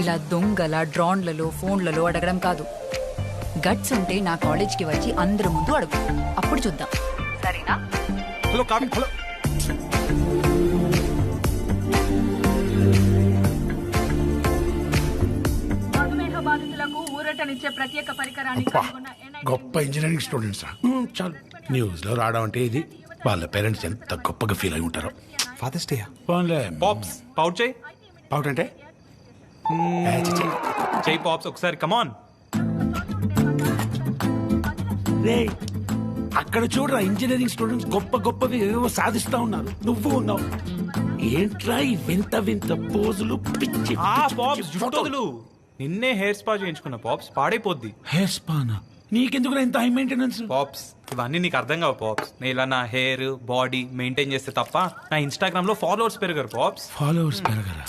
ఇలా దొంగల డ్రోన్లలో ఫోన్లలో అడగడం కాదు. గట్స్ ఉంటే నా కాలేజ్కి వచ్చి అందరి ముందు అడుగు, అప్పుడు చూద్దాం. సరేనా? Hello Kavya, hello. అబ్బా, గొప్ప ఇంజనీరింగ్ స్టూడెంట్స్ రా. చాలు, న్యూస్ లో రావడం అంటే ఇది. వాళ్ళ పేరెంట్స్ ఎంత గొప్పగా ఫీల్ అయి ఉంటారో. ఫాదర్స్ డే పాప్స్ పౌట్ చేయి. పౌట్ అంటే చెయ్యి పాప్స్ ఒకసారి, కమాన్. అక్కడ చూడరా, ఇంజనీరింగ్ స్టూడెంట్స్ గొప్ప గొప్పవి ఏవో సాధిస్తా ఉన్నారు. నువ్వు ఉన్నావు ఏంట్రా ఈ వింత వింత పోజులు, పిచ్చి పాప్స్ జుట్టోదులు. నిన్నే హెయిర్ స్పా చేయించుకున్న పాప్స్, పాడైపోద్ది. హెయిర్ స్పానా? నీకెందుకు ఇంత హై మెయింటెనెన్స్? పాప్స్ ఇవన్నీ నీకు అర్థం కావు పాప్స్. నేను ఇలా నా హెయిర్ బాడీ మెయింటైన్ చేస్తే తప్ప నా ఇన్స్టాగ్రామ్ లో ఫాలోవర్స్ పెరగరు పాప్స్. ఫాలోవర్స్ పెరగరా?